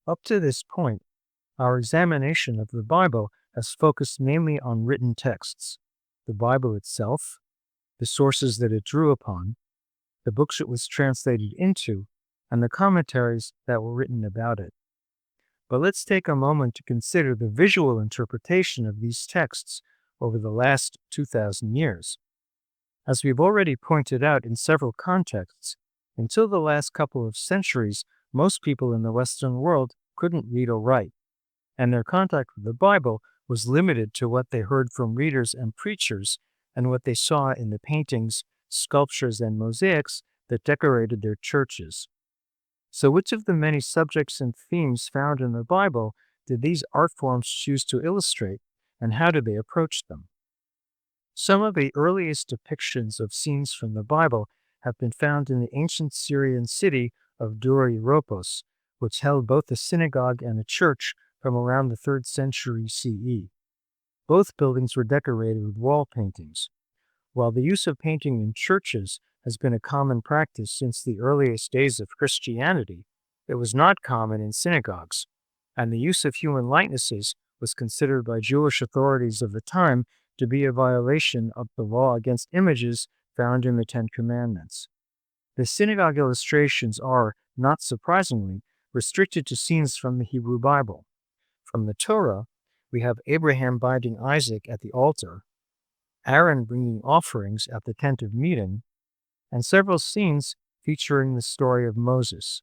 Up to this point, our examination of the Bible has focused mainly on written texts, the Bible itself, the sources that it drew upon, the books it was translated into, and the commentaries that were written about it. But let's take a moment to consider the visual interpretation of these texts over the last 2,000 years. As we've already pointed out in several contexts, until the last couple of centuries, most people in the Western world couldn't read or write, and their contact with the Bible was limited to what they heard from readers and preachers and what they saw in the paintings, sculptures, and mosaics that decorated their churches. So which of the many subjects and themes found in the Bible did these art forms choose to illustrate, and how did they approach them? Some of the earliest depictions of scenes from the Bible have been found in the ancient Syrian city of Dura, Europos, which held both a synagogue and a church from around the 3rd century CE. Both buildings were decorated with wall paintings. While the use of painting in churches has been a common practice since the earliest days of Christianity, it was not common in synagogues, and the use of human likenesses was considered by Jewish authorities of the time to be a violation of the law against images found in the Ten Commandments. The synagogue illustrations are, not surprisingly, restricted to scenes from the Hebrew Bible. From the Torah, we have Abraham binding Isaac at the altar, Aaron bringing offerings at the tent of meeting, and several scenes featuring the story of Moses,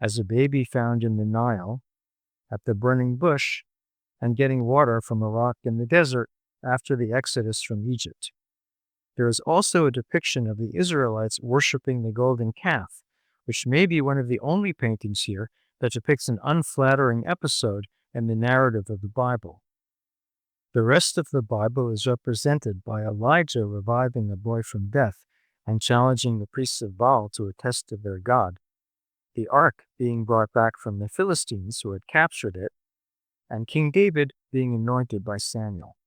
as a baby found in the Nile, at the burning bush, and getting water from a rock in the desert after the exodus from Egypt. There is also a depiction of the Israelites worshiping the golden calf, which may be one of the only paintings here that depicts an unflattering episode in the narrative of the Bible. The rest of the Bible is represented by Elijah reviving a boy from death and challenging the priests of Baal to a test of their God, the ark being brought back from the Philistines who had captured it, and King David being anointed by Samuel.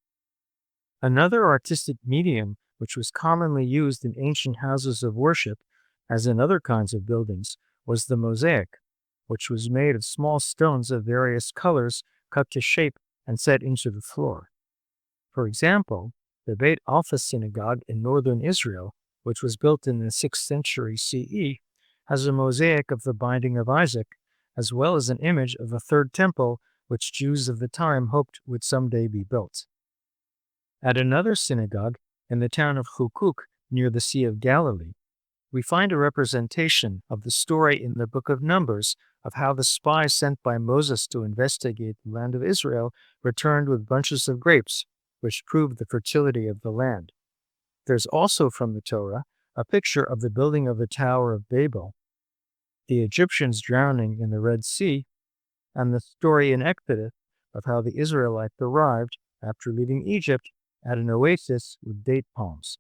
Another artistic medium which was commonly used in ancient houses of worship, as in other kinds of buildings, was the mosaic, which was made of small stones of various colors cut to shape and set into the floor. For example, the Beit Alpha synagogue in northern Israel, which was built in the 6th century CE, has a mosaic of the binding of Isaac, as well as an image of a third temple which Jews of the time hoped would someday be built. At another synagogue, in the town of Hukuk, near the Sea of Galilee, we find a representation of the story in the book of Numbers of how the spies sent by Moses to investigate the land of Israel returned with bunches of grapes, which proved the fertility of the land. There's also from the Torah a picture of the building of the Tower of Babel, the Egyptians drowning in the Red Sea, and the story in Exodus of how the Israelites arrived, after leaving Egypt, at an oasis with date palms.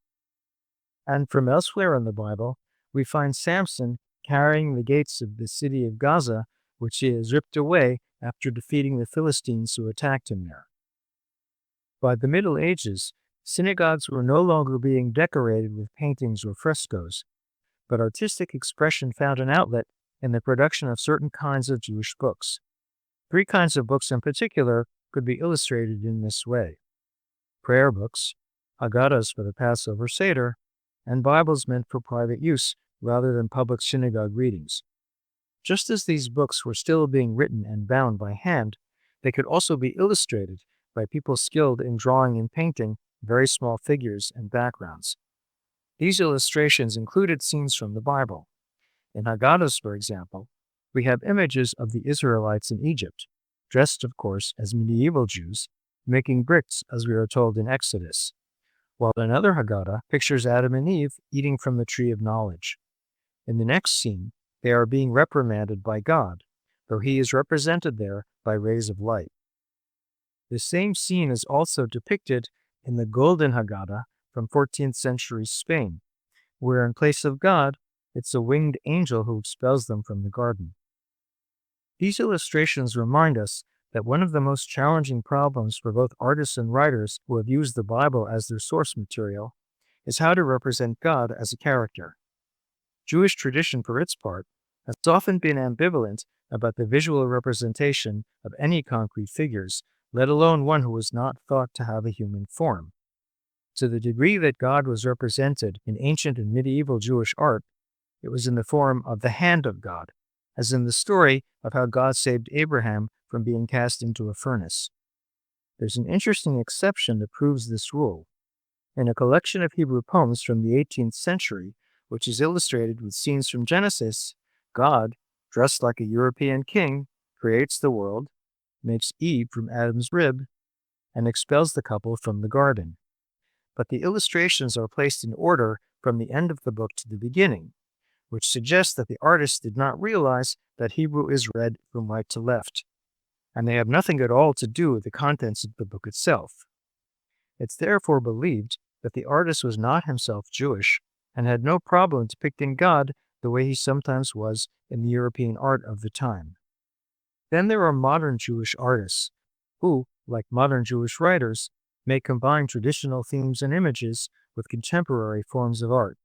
And from elsewhere in the Bible, we find Samson carrying the gates of the city of Gaza, which he has ripped away after defeating the Philistines who attacked him there. By the Middle Ages, synagogues were no longer being decorated with paintings or frescoes, but artistic expression found an outlet in the production of certain kinds of Jewish books. 3 kinds of books in particular could be illustrated in this way: prayer books, Haggadahs for the Passover Seder, and Bibles meant for private use rather than public synagogue readings. Just as these books were still being written and bound by hand, they could also be illustrated by people skilled in drawing and painting very small figures and backgrounds. These illustrations included scenes from the Bible. In Haggadahs, for example, we have images of the Israelites in Egypt, dressed, of course, as medieval Jews, making bricks, as we are told in Exodus, while another Haggadah pictures Adam and Eve eating from the tree of knowledge. In the next scene, they are being reprimanded by God, though he is represented there by rays of light. The same scene is also depicted in the Golden Haggadah from 14th century Spain, where in place of God, it's a winged angel who expels them from the garden. These illustrations remind us that one of the most challenging problems for both artists and writers who have used the Bible as their source material is how to represent God as a character. Jewish tradition, for its part, has often been ambivalent about the visual representation of any concrete figures, let alone one who was not thought to have a human form. To the degree that God was represented in ancient and medieval Jewish art, it was in the form of the hand of God, as in the story of how God saved Abraham from being cast into a furnace. There's an interesting exception that proves this rule. In a collection of Hebrew poems from the 18th century, which is illustrated with scenes from Genesis, God, dressed like a European king, creates the world, makes Eve from Adam's rib, and expels the couple from the garden. But the illustrations are placed in order from the end of the book to the beginning, which suggests that the artist did not realize that Hebrew is read from right to left, and they have nothing at all to do with the contents of the book itself. It's therefore believed that the artist was not himself Jewish and had no problem depicting God the way he sometimes was in the European art of the time. Then there are modern Jewish artists who, like modern Jewish writers, may combine traditional themes and images with contemporary forms of art.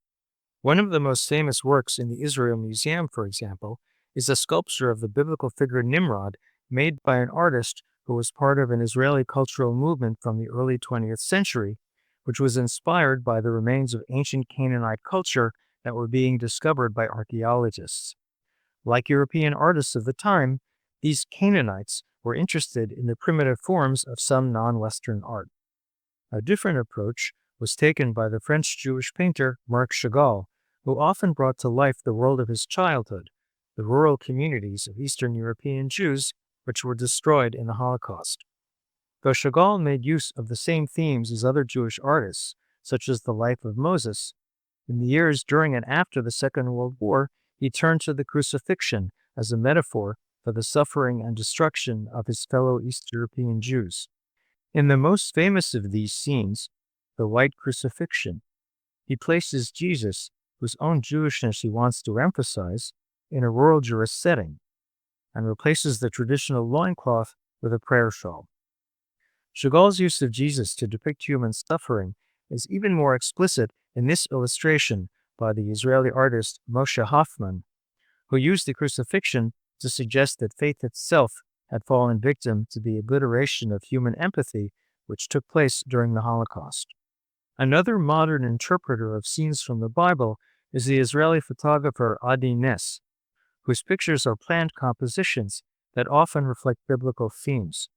One of the most famous works in the Israel Museum, for example, is a sculpture of the biblical figure Nimrod made by an artist who was part of an Israeli cultural movement from the early 20th century, which was inspired by the remains of ancient Canaanite culture that were being discovered by archaeologists. Like European artists of the time, these Canaanites were interested in the primitive forms of some non-Western art. A different approach was taken by the French Jewish painter Marc Chagall, who often brought to life the world of his childhood, the rural communities of Eastern European Jews which were destroyed in the Holocaust. Though Chagall made use of the same themes as other Jewish artists, such as the life of Moses, in the years during and after the Second World War, he turned to the crucifixion as a metaphor for the suffering and destruction of his fellow East European Jews. In the most famous of these scenes, the White Crucifixion, he places Jesus, whose own Jewishness he wants to emphasize, in a rural Jewish setting, and replaces the traditional loincloth with a prayer shawl. Chagall's use of Jesus to depict human suffering is even more explicit in this illustration by the Israeli artist Moshe Hoffman, who used the crucifixion to suggest that faith itself had fallen victim to the obliteration of human empathy which took place during the Holocaust. Another modern interpreter of scenes from the Bible is the Israeli photographer Adi Ness, whose pictures are planned compositions that often reflect biblical themes.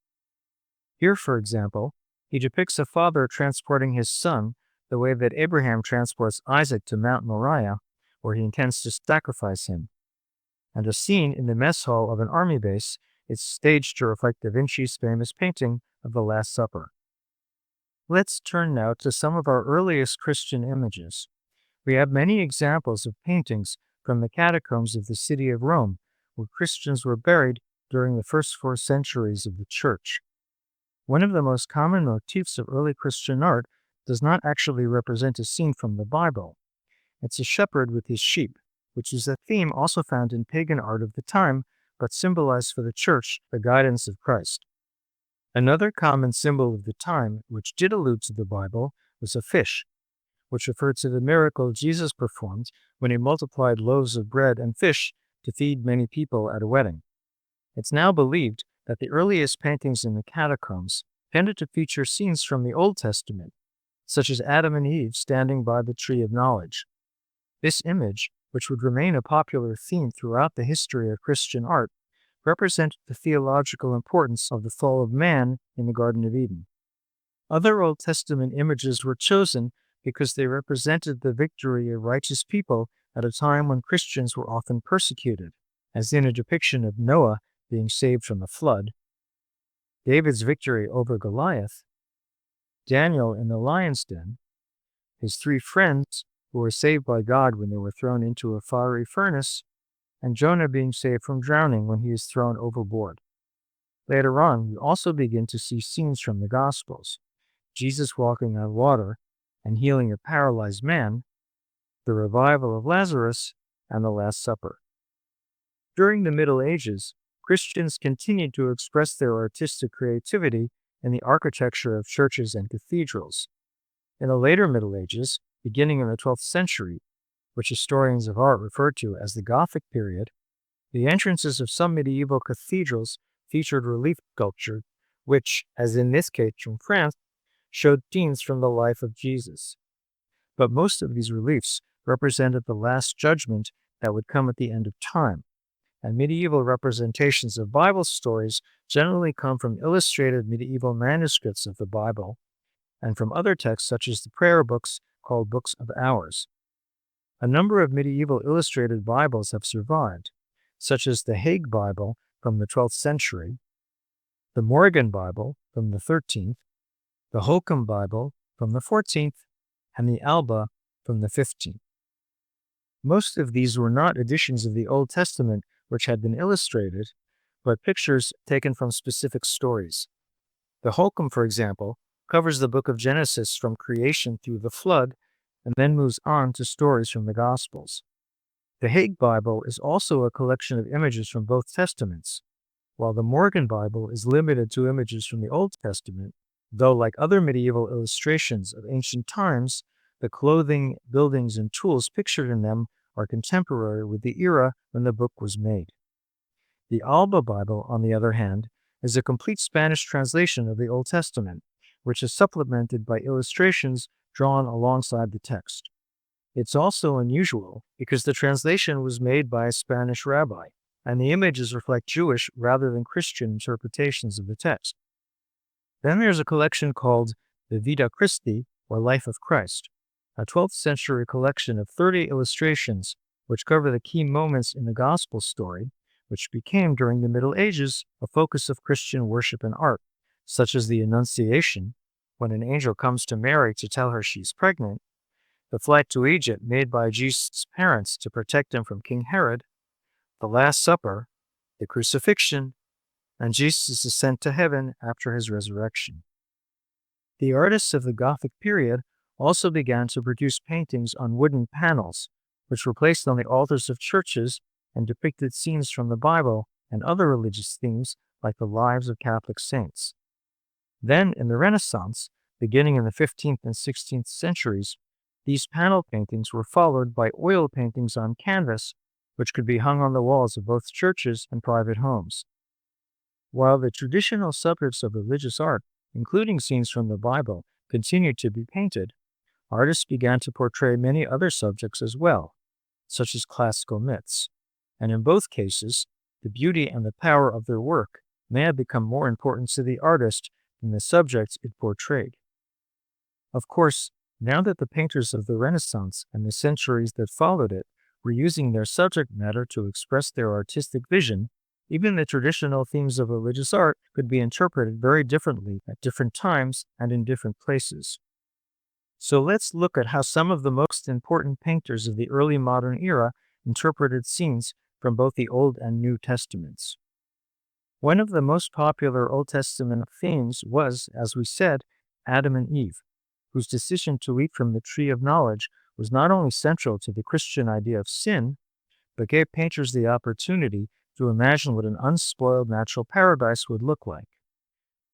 Here, for example, he depicts a father transporting his son the way that Abraham transports Isaac to Mount Moriah, where he intends to sacrifice him. And a scene in the mess hall of an army base is staged to reflect Da Vinci's famous painting of the Last Supper. Let's turn now to some of our earliest Christian images. We have many examples of paintings from the catacombs of the city of Rome, where Christians were buried during the first 4 centuries of the Church. One of the most common motifs of early Christian art does not actually represent a scene from the Bible. It's a shepherd with his sheep, which is a theme also found in pagan art of the time, but symbolized for the Church the guidance of Christ. Another common symbol of the time, which did allude to the Bible, was a fish, which referred to the miracle Jesus performed when he multiplied loaves of bread and fish to feed many people at a wedding. It's now believed that the earliest paintings in the catacombs tended to feature scenes from the Old Testament, such as Adam and Eve standing by the tree of knowledge. This image, which would remain a popular theme throughout the history of Christian art, represented the theological importance of the fall of man in the Garden of Eden. Other Old Testament images were chosen because they represented the victory of righteous people at a time when Christians were often persecuted, as in a depiction of Noah being saved from the flood, David's victory over Goliath, Daniel in the lion's den, his 3 friends who were saved by God when they were thrown into a fiery furnace, and Jonah being saved from drowning when he is thrown overboard. Later on, we also begin to see scenes from the Gospels, Jesus walking on water and healing a paralyzed man, the revival of Lazarus, and the Last Supper. During the Middle Ages, Christians continued to express their artistic creativity in the architecture of churches and cathedrals. In the later Middle Ages, beginning in the 12th century, which historians of art refer to as the Gothic period, The entrances of some medieval cathedrals featured relief sculpture, which, as in this case from France, showed scenes from the life of Jesus. But most of these reliefs represented the last judgment that would come at the end of time, and medieval representations of Bible stories generally come from illustrated medieval manuscripts of the Bible and from other texts such as the prayer books called Books of Hours. A number of medieval illustrated Bibles have survived, such as the Hague Bible from the 12th century, the Morgan Bible from the 13th, the Holcomb Bible from the 14th, and the Alba from the 15th. Most of these were not editions of the Old Testament which had been illustrated, but pictures taken from specific stories. The Holcomb, for example, covers the book of Genesis from creation through the flood and then moves on to stories from the Gospels. The Hague Bible is also a collection of images from both Testaments, while the Morgan Bible is limited to images from the Old Testament, though like other medieval illustrations of ancient times, the clothing, buildings, and tools pictured in them are contemporary with the era when the book was made. The Alba Bible, on the other hand, is a complete Spanish translation of the Old Testament, which is supplemented by illustrations drawn alongside the text. It's also unusual because the translation was made by a Spanish rabbi, and the images reflect Jewish rather than Christian interpretations of the text. Then there's a collection called the Vita Christi, or Life of Christ, a 12th century collection of 30 illustrations which cover the key moments in the gospel story, which became during the Middle Ages a focus of Christian worship and art, such as the Annunciation, when an angel comes to Mary to tell her she's pregnant, the flight to Egypt made by Jesus' parents to protect him from King Herod, the Last Supper, the crucifixion, and Jesus' ascent to heaven after his resurrection. The artists of the Gothic period also began to produce paintings on wooden panels, which were placed on the altars of churches and depicted scenes from the Bible and other religious themes like the lives of Catholic saints. Then, in the Renaissance, beginning in the 15th and 16th centuries, these panel paintings were followed by oil paintings on canvas, which could be hung on the walls of both churches and private homes. While the traditional subjects of religious art, including scenes from the Bible, continued to be painted, artists began to portray many other subjects as well, such as classical myths, and in both cases, the beauty and the power of their work may have become more important to the artist than the subjects it portrayed. Of course, now that the painters of the Renaissance and the centuries that followed it were using their subject matter to express their artistic vision, even the traditional themes of religious art could be interpreted very differently at different times and in different places. So let's look at how some of the most important painters of the early modern era interpreted scenes from both the Old and New Testaments. One of the most popular Old Testament themes was, as we said, Adam and Eve, whose decision to eat from the tree of knowledge was not only central to the Christian idea of sin, but gave painters the opportunity to imagine what an unspoiled natural paradise would look like.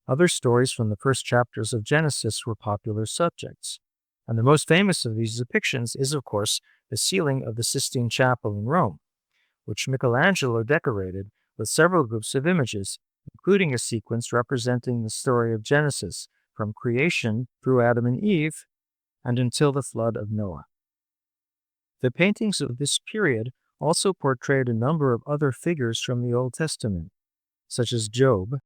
Other stories from the first chapters of Genesis were popular subjects, and the most famous of these depictions is, of course, the ceiling of the Sistine Chapel in Rome, which Michelangelo decorated with several groups of images, including a sequence representing the story of Genesis from creation through Adam and Eve and until the flood of Noah. The paintings of this period also portrayed a number of other figures from the Old Testament, such as Job,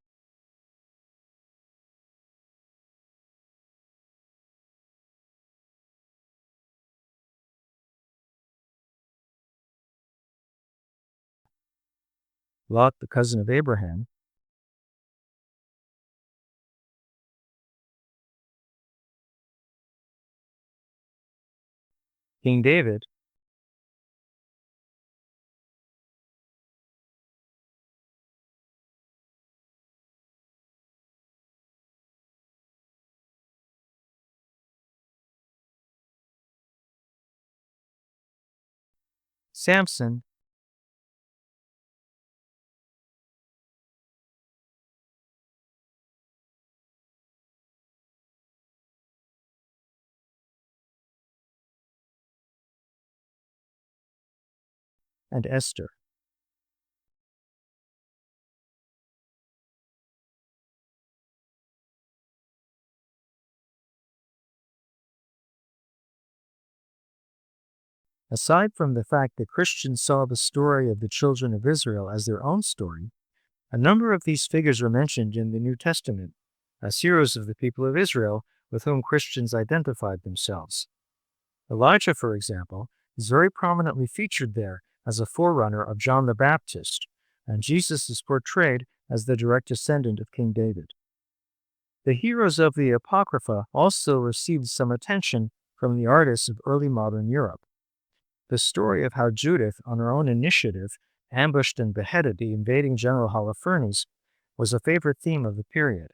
Lot, the cousin of Abraham, King David, Samson, and Esther. Aside from the fact that Christians saw the story of the children of Israel as their own story, a number of these figures are mentioned in the New Testament as heroes of the people of Israel with whom Christians identified themselves. Elijah, for example, is very prominently featured there as a forerunner of John the Baptist, and Jesus is portrayed as the direct descendant of King David. The heroes of the Apocrypha also received some attention from the artists of early modern Europe. The story of how Judith, on her own initiative, ambushed and beheaded the invading general Holofernes was a favorite theme of the period.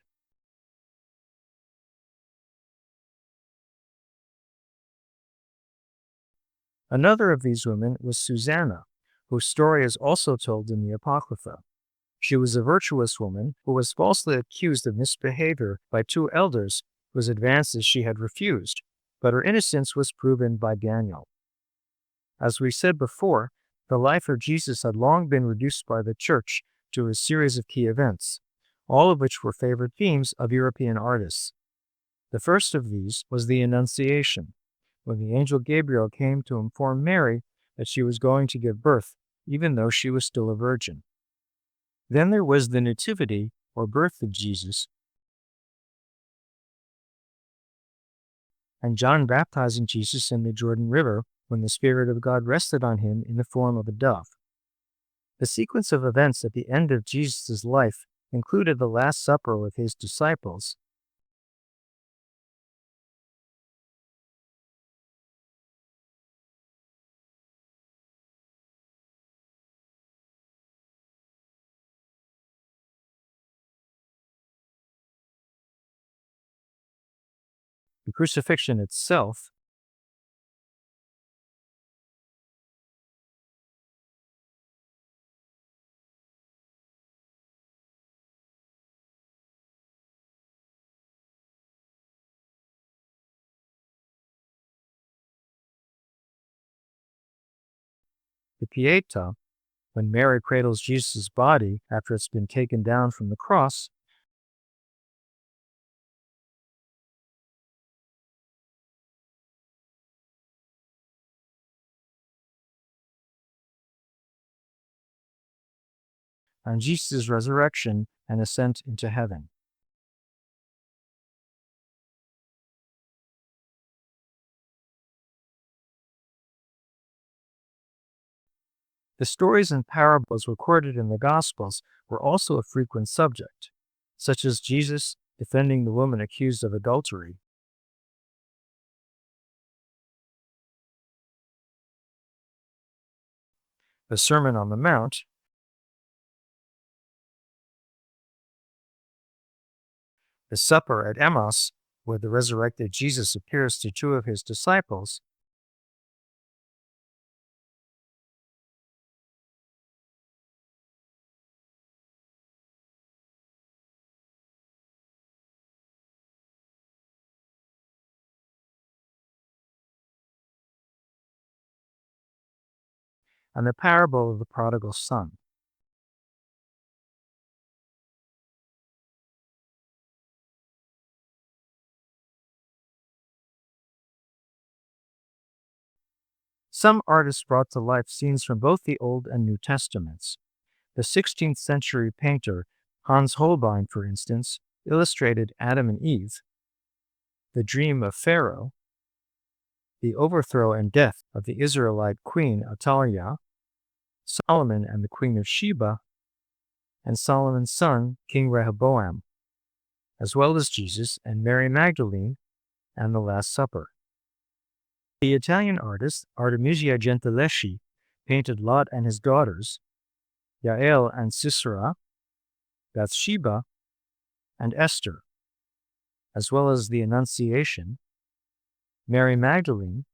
Another of these women was Susanna, whose story is also told in the Apocrypha. She was a virtuous woman who was falsely accused of misbehavior by two elders whose advances she had refused, but her innocence was proven by Daniel. As we said before, the life of Jesus had long been reduced by the Church to a series of key events, all of which were favorite themes of European artists. The first of these was the Annunciation, when the angel Gabriel came to inform Mary that she was going to give birth, even though she was still a virgin. Then there was the Nativity, or birth of Jesus, and John baptizing Jesus in the Jordan River when the Spirit of God rested on him in the form of a dove. The sequence of events at the end of Jesus' life included the Last Supper with his disciples, the crucifixion itself, the Pietà, when Mary cradles Jesus' body after it's been taken down from the cross, and Jesus' resurrection and ascent into heaven. The stories and parables recorded in the Gospels were also a frequent subject, such as Jesus defending the woman accused of adultery, the Sermon on the Mount, the supper at Emmaus, where the resurrected Jesus appears to two of his disciples, and the parable of the prodigal son. Some artists brought to life scenes from both the Old and New Testaments. The 16th century painter Hans Holbein, for instance, illustrated Adam and Eve, the dream of Pharaoh, the overthrow and death of the Israelite queen Athaliah, Solomon and the queen of Sheba, and Solomon's son, King Rehoboam, as well as Jesus and Mary Magdalene and the Last Supper. The Italian artist Artemisia Gentileschi painted Lot and his daughters, Jael and Sisera, Bathsheba, and Esther, as well as the Annunciation, Mary Magdalene,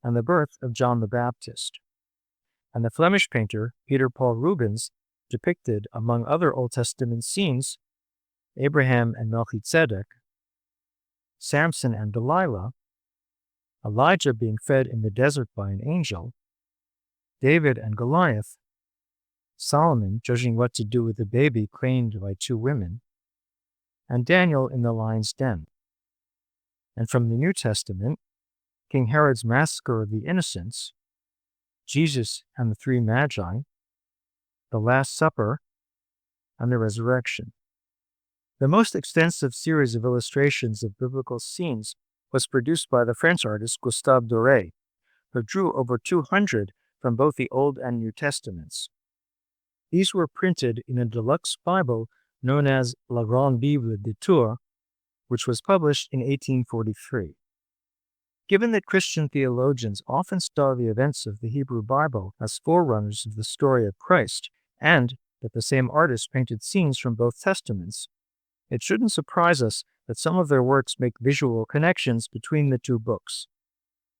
and the birth of John the Baptist. And the Flemish painter Peter Paul Rubens depicted, among other Old Testament scenes, Abraham and Melchizedek, Samson and Delilah, Elijah being fed in the desert by an angel, David and Goliath, Solomon judging what to do with a baby claimed by two women, and Daniel in the lion's den. And from the New Testament, King Herod's massacre of the innocents, Jesus and the three magi, the Last Supper, and the resurrection. The most extensive series of illustrations of biblical scenes was produced by the French artist Gustave Dura, who drew over 200 from both the Old and New Testaments. These were printed in a deluxe Bible known as La Grande Bible de Tours, which was published in 1843. Given that Christian theologians often saw the events of the Hebrew Bible as forerunners of the story of Christ, and that the same artist painted scenes from both Testaments, it shouldn't surprise us that some of their works make visual connections between the two books.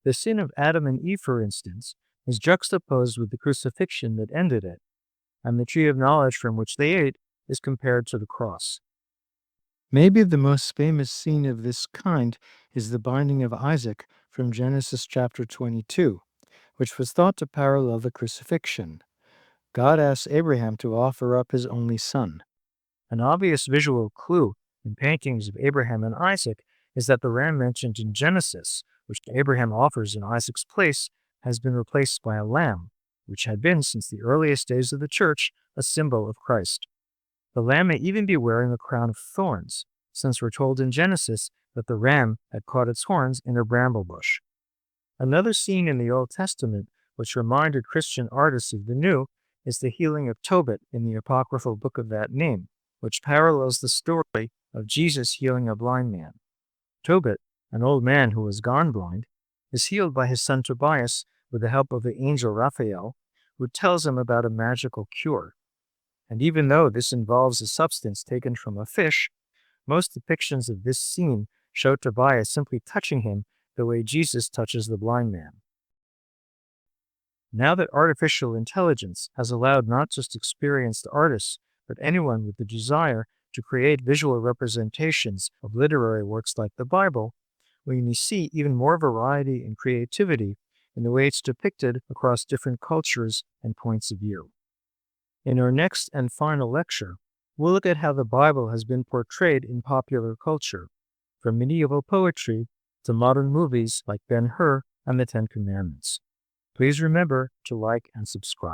The sin of Adam and Eve, for instance, is juxtaposed with the crucifixion that ended it, and the tree of knowledge from which they ate is compared to the cross. Maybe the most famous scene of this kind is the binding of Isaac from Genesis chapter 22, which was thought to parallel the crucifixion. God asks Abraham to offer up his only son. An obvious visual clue in paintings of Abraham and Isaac is that the ram mentioned in Genesis, which Abraham offers in Isaac's place, has been replaced by a lamb, which had been, since the earliest days of the church, a symbol of Christ. The lamb may even be wearing a crown of thorns, since we're told in Genesis that the ram had caught its horns in a bramble bush. Another scene in the Old Testament which reminded Christian artists of the New is the healing of Tobit in the apocryphal book of that name, which parallels the story of Jesus healing a blind man. Tobit, an old man who was gone blind, is healed by his son Tobias with the help of the angel Raphael, who tells him about a magical cure. And even though this involves a substance taken from a fish, most depictions of this scene show Tobias simply touching him the way Jesus touches the blind man. Now that artificial intelligence has allowed not just experienced artists, but anyone with the desire to create visual representations of literary works like the Bible, we may see even more variety and creativity in the way it's depicted across different cultures and points of view. In our next and final lecture, we'll look at how the Bible has been portrayed in popular culture, from medieval poetry to modern movies like Ben-Hur and the Ten Commandments. Please remember to like and subscribe.